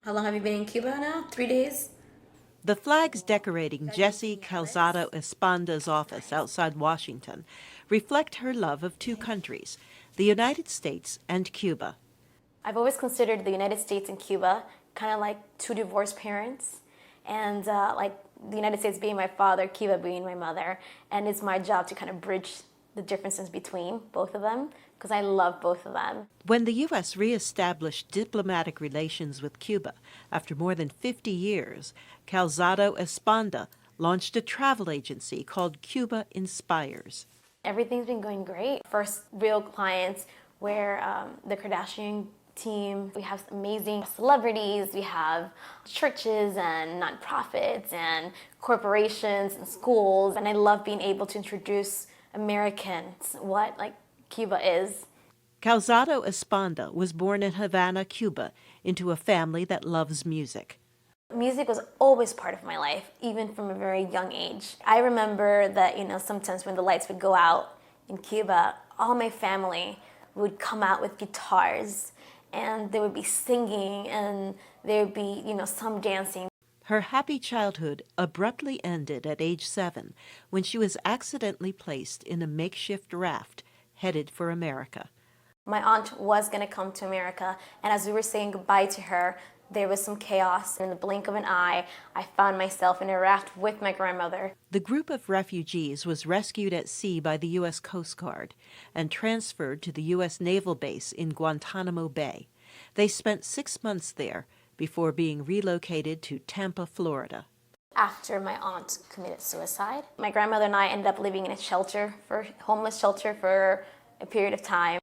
How long have you been in Cuba now? 3 days? The flags decorating Jessi Calzado-Esponda's office outside Washington reflect her love of two countries, the United States and Cuba. I've always considered the United States and Cuba kind of like two divorced parents, and like the United States being my father, Cuba being my mother, and it's my job to kind of bridge the differences between both of them because I love both of them. When the U.S. reestablished diplomatic relations with Cuba after more than 50 years, Calzado-Esponda launched a travel agency called Cuba Inspires. Everything's been going great. First real clients were the Kardashian team. We have amazing celebrities. We have churches and nonprofits and corporations and schools. And I love being able to introduce Americans what like Cuba is. Calzado-Esponda was born in Havana, Cuba, into a family that loves music. Music was always part of my life, even from a very young age. I remember that, sometimes when the lights would go out in Cuba, all my family would come out with guitars and they would be singing and there would be, some dancing. Her happy childhood abruptly ended at age 7 when she was accidentally placed in a makeshift raft headed for America. My aunt was going to come to America, and as we were saying goodbye to her, there was some chaos. In the blink of an eye, I found myself in a raft with my grandmother. The group of refugees was rescued at sea by the U.S. Coast Guard and transferred to the U.S. Naval Base in Guantanamo Bay. They spent 6 months there before being relocated to Tampa, Florida. After my aunt committed suicide, my grandmother and I ended up living in a homeless shelter for a period of time.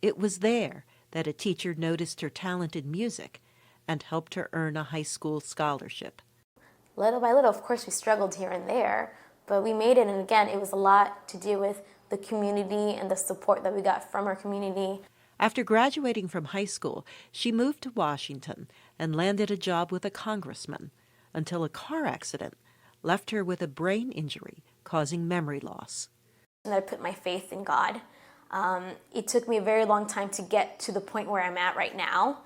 It was there that a teacher noticed her talent in music and helped her earn a high school scholarship. Little by little, of course, we struggled here and there, but we made it. And again, it was a lot to do with the community and the support that we got from our community. After graduating from high school, she moved to Washington and landed a job with a congressman until a car accident left her with a brain injury causing memory loss. And I put my faith in God. It took me a very long time to get to the point where I'm at right now.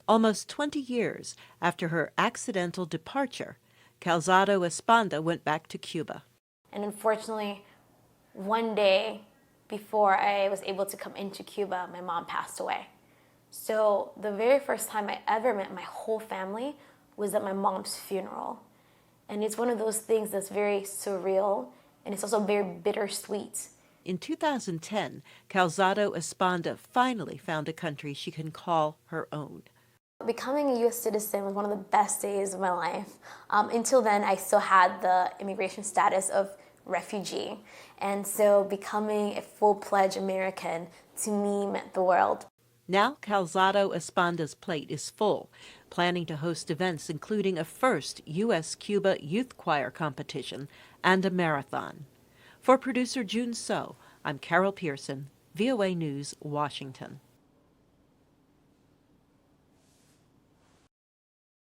Almost 20 years after her accidental departure, Calzado-Esponda went back to Cuba. And unfortunately, one day before I was able to come into Cuba, my mom passed away. So the very first time I ever met my whole family was at my mom's funeral. And it's one of those things that's very surreal, and it's also very bittersweet. In 2010, Calzado-Esponda finally found a country she can call her own. Becoming a U.S. citizen was one of the best days of my life. Until then, I still had the immigration status of refugee. And so becoming a full-fledged American, to me, meant the world. Now Calzado-Esponda's plate is full, planning to host events including a first US-Cuba youth choir competition and a marathon. For producer June So, I'm Carol Pearson, VOA News, Washington.